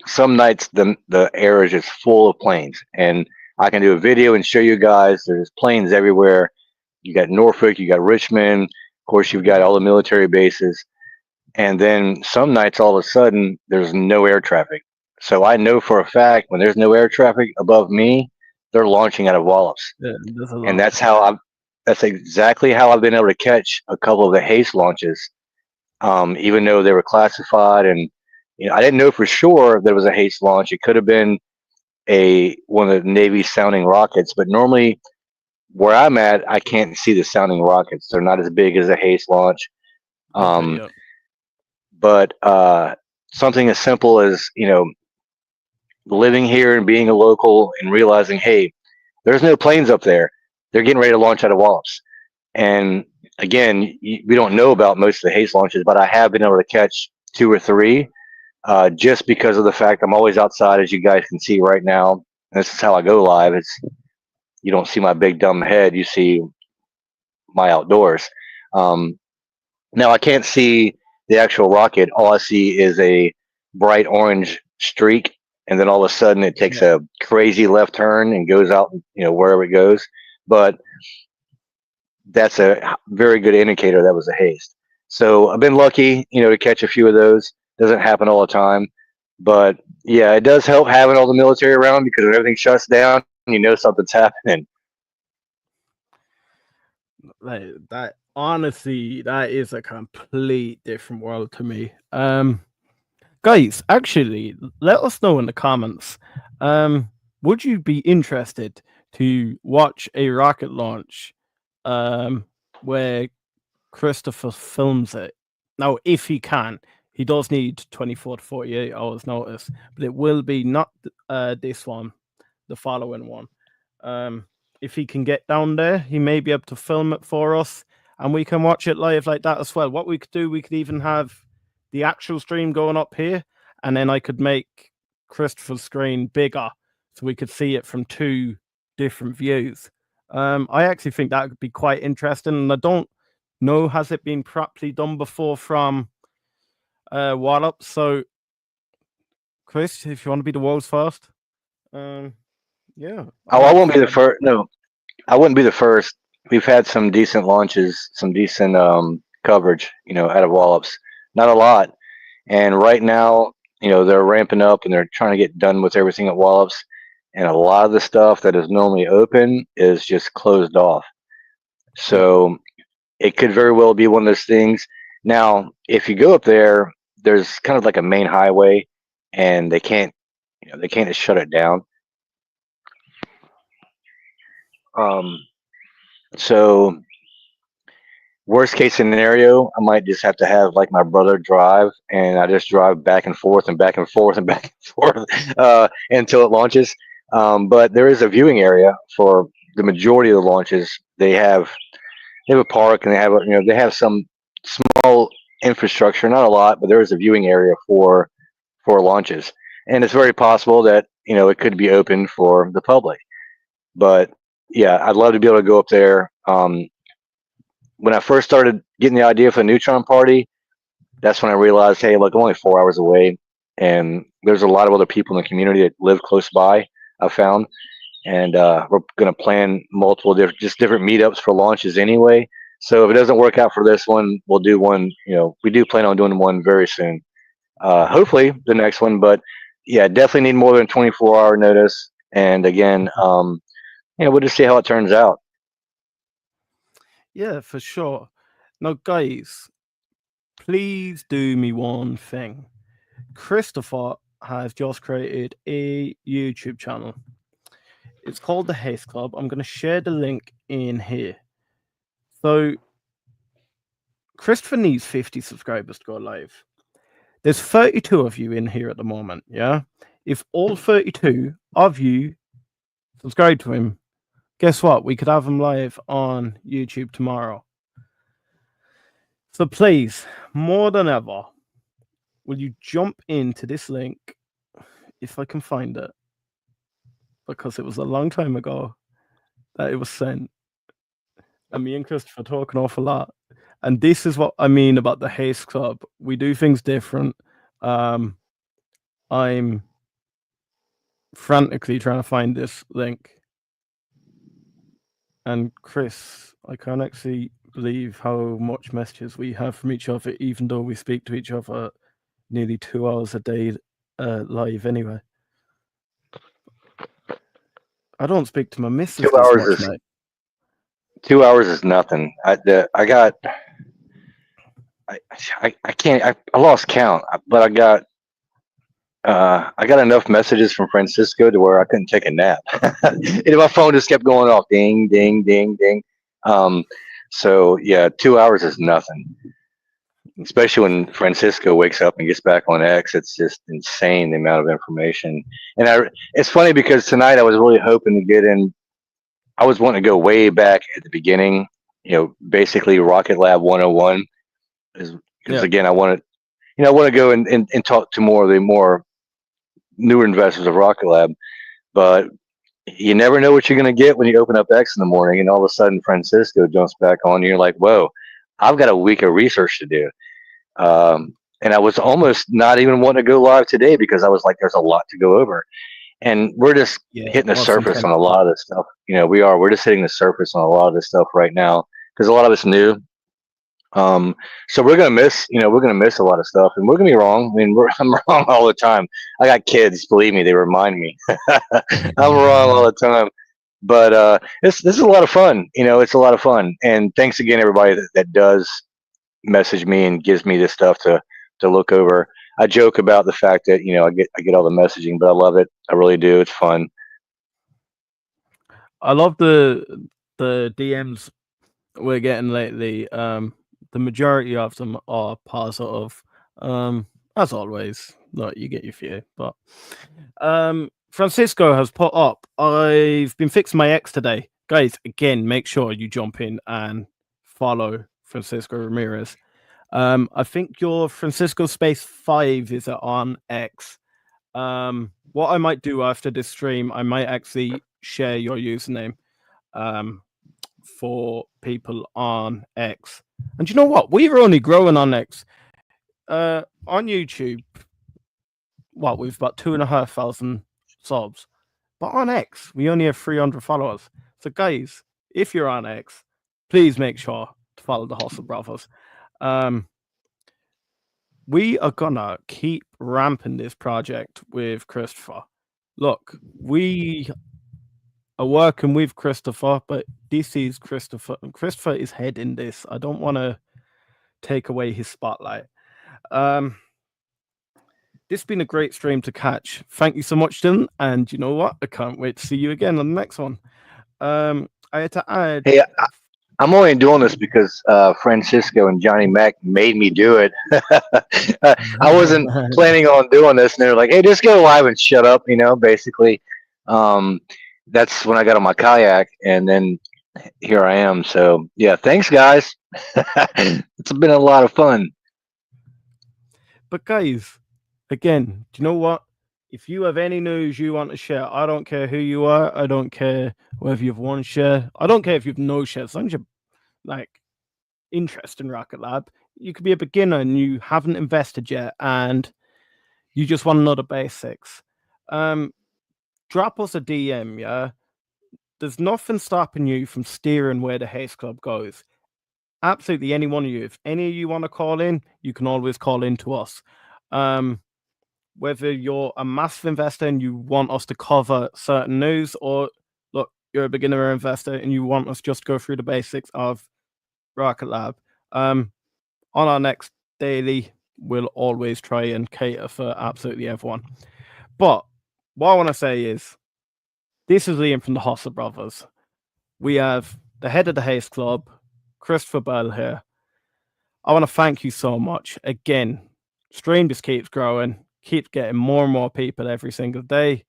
some nights the air is just full of planes, and I can do a video and show you guys. There's planes everywhere. You got Norfolk, you got Richmond, of course, you've got all the military bases. And then some nights, all of a sudden, there's no air traffic. So I know for a fact when there's no air traffic above me, they're launching out of Wallops, there's a and lot. that's exactly how I've been able to catch a couple of the Haste launches, even though they were classified. And I didn't know for sure there was a Haste launch. It could have been a one of the Navy sounding rockets, but normally where I'm at, I can't see the sounding rockets. They're not as big as a Haste launch. Okay, Um, yeah. but something as simple as living here and being a local and realizing, hey, there's no planes up there. They're getting ready to launch out of Wallops. And again, we don't know about most of the Haste launches, but I have been able to catch two or three, just because of the fact I'm always outside, as you guys can see right now. This is how I go live. It's You don't see my big dumb head. You see my outdoors. Um, Now I can't see the actual rocket. All I see is a bright orange streak, and then all of a sudden it takes Yeah. a crazy left turn and goes out, wherever it goes. But that's a very good indicator that was a Haste. So I've been lucky, to catch a few of those. Doesn't happen all the time, but yeah, it does help having all the military around, because when everything shuts down, something's happening. Like that, honestly, that is a complete different world to me. Guys, actually, let us know in the comments. Would you be interested to watch a rocket launch where Christopher films it? Now, if he can, he does need 24 to 48 hours notice, but it will be not this one, the following one. If he can get down there, he may be able to film it for us, and we can watch it live like that as well. What we could do, we could even have the actual stream going up here, and then I could make Christopher's screen bigger so we could see it from two different views. I actually think that would be quite interesting, and I don't know, has it been properly done before from Wallop? So, Chris, if you want to be the world's first, yeah, Oh, I I like won't be the that. first. No, I wouldn't be the first. We've had some decent launches, some decent coverage, out of Wallops. Not a lot. And right now, they're ramping up and they're trying to get done with everything at Wallops. And a lot of the stuff that is normally open is just closed off. Yeah, So it could very well be one of those things. Now, if you go up there, there's kind of like a main highway, and they can't just shut it down. Um, so worst case scenario, I might just have to have like my brother drive, and I just drive back and forth and back and forth and back and forth, until it launches. But there is a viewing area for the majority of the launches. They have a park, and they have some small infrastructure, not a lot, but there is a viewing area for launches, and it's very possible that it could be open for the public. But yeah, I'd love to be able to go up there. When I first started getting the idea for the Neutron Party, that's when I realized, hey, look, I'm only 4 hours away, and there's a lot of other people in the community that live close by. I found, and we're going to plan multiple different meetups for launches anyway. So if it doesn't work out for this one, we'll do one. We do plan on doing one very soon. Hopefully the next one, but yeah, definitely need more than 24-hour notice. And again, we'll just see how it turns out. yeah, for sure. Now, guys, please do me one thing. Christopher has just created a YouTube channel. It's called the Haste Club. I'm going to share the link in here. So, Christopher needs 50 subscribers to go live. There's 32 of you in here at the moment, yeah? If all 32 of you subscribe to him, guess what? We could have them live on YouTube tomorrow. So please, more than ever, will you jump into this link if I can find it? Because it was a long time ago that it was sent. And me and Christopher talk an awful lot. And this is what I mean about the Haste Club. We do things different. I'm frantically trying to find this link. And Chris, I can't actually believe how much messages we have from each other, even though we speak to each other nearly 2 hours a day live anyway. I don't speak to my missus 2 this hours much, is mate. 2 hours is nothing. I can't. I lost count, but I got enough messages from Francisco to where I couldn't take a nap. And my phone just kept going off, ding, ding, ding, ding. Um, so yeah, 2 hours is nothing. Especially when Francisco wakes up and gets back on X, it's just insane the amount of information. It's funny because tonight I was really hoping to get in. I was wanting to go way back at the beginning, basically Rocket Lab 101, because Yeah. again, I want to go and talk to more of the more newer investors of Rocket Lab, but you never know what you're going to get when you open up X in the morning, and all of a sudden Francisco jumps back on, and you're like, whoa, I've got a week of research to do. And I was almost not even wanting to go live today because I was like, there's a lot to go over. And we're just Yeah, hitting the what's surface on a intentional? lot of this stuff. We're just hitting the surface on a lot of this stuff right now because a lot of it's new. So we're gonna miss a lot of stuff, and we're gonna be wrong. I mean, I'm wrong all the time. I got kids, believe me, they remind me. I'm wrong all the time, but this is a lot of fun. It's a lot of fun, and thanks again, everybody that does message me and gives me this stuff to look over. I joke about the fact that I get all the messaging, but I love it. I really do. It's fun. I love the DMs we're getting lately. The majority of them are positive. As always, not you get your few, but Francisco has put up. I've been fixing my X today, guys. Again, make sure you jump in and follow Francisco Ramirez. I think your Francisco Space 5 is on X. What I might do after this stream, I might actually share your username for people on X. And you know what? We're only growing on X. On YouTube, we've got 2,500 subs. But on X, we only have 300 followers. So, guys, if you're on X, please make sure to follow the Hustle Brothers. We are gonna keep ramping this project with Christopher. Look, we are working with Christopher, but this is Christopher. Christopher is heading this. I don't want to take away his spotlight. This has been a great stream to catch. Thank you so much, Dylan. And you know what? I can't wait to see you again on the next one. I had to add. Hey, I'm only doing this because Francisco and Johnny Mac made me do it. I wasn't planning on doing this, and they were like, "Hey, just go live and shut up," basically. That's when I got on my kayak, and then here I am. So yeah, thanks, guys. It's been a lot of fun. But guys, again, do you know what? If you have any news you want to share, I don't care who you are. I don't care whether you've one share. I don't care if you've no shares. As long as you're like interest in Rocket Lab, you could be a beginner and you haven't invested yet, and you just want to know the basics. Drop us a DM. Yeah, there's nothing stopping you from steering where the Haste Club goes. Absolutely, any one of you. If any of you want to call in, you can always call in to us. Whether you're a massive investor and you want us to cover certain news, or look, you're a beginner investor and you want us just to go through the basics of Rocket Lab. On our next daily, we'll always try and cater for absolutely everyone. But what I want to say is, this is Liam from the Hustle Brothers. We have the head of the Haste Club, Christopher Bell here. I want to thank you so much. Again, stream just keeps growing, keeps getting more and more people every single day.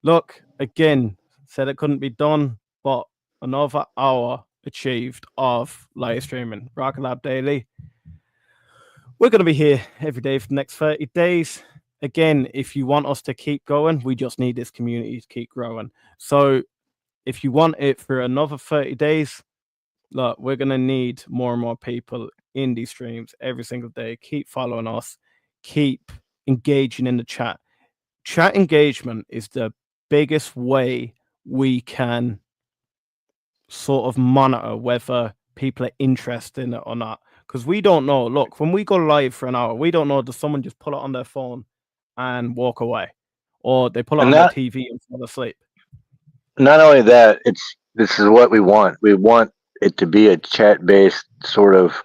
Look, again, said it couldn't be done, but another hour achieved of live streaming Rocket Lab Daily. We're going to be here every day for the next 30 days. Again, if you want us to keep going, we just need this community to keep growing. So if you want it for another 30 days, look, we're going to need more and more people in these streams every single day. Keep following us. Keep engaging in the chat. Chat engagement is the biggest way we can sort of monitor whether people are interested in it or not. Because we don't know. Look, when we go live for an hour, we don't know, does someone just pull it on their phone and walk away? Or they pull it And on their not TV and fall asleep? not only that, this is what we want. We want it to be a chat based sort of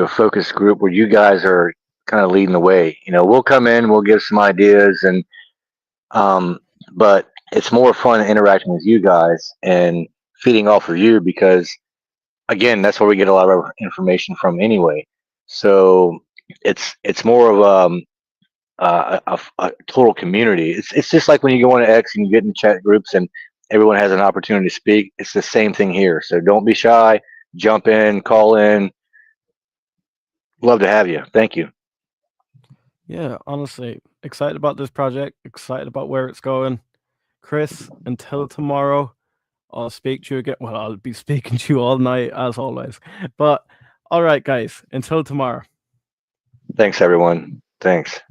focus group where you guys are kind of leading the way. We'll come in, we'll give some ideas, and but it's more fun interacting with you guys and feeding off of you because again, that's where we get a lot of information from anyway. So it's more of a total community. It's just like when you go into X and you get in chat groups and everyone has an opportunity to speak. It's the same thing here. So don't be shy. Jump in, call in. Love to have you. Thank you. Yeah, honestly, excited about this project, excited about where it's going. Chris, until tomorrow, I'll speak to you again. Well, I'll be speaking to you all night, as always. But all right, guys, until tomorrow. Thanks, everyone. Thanks.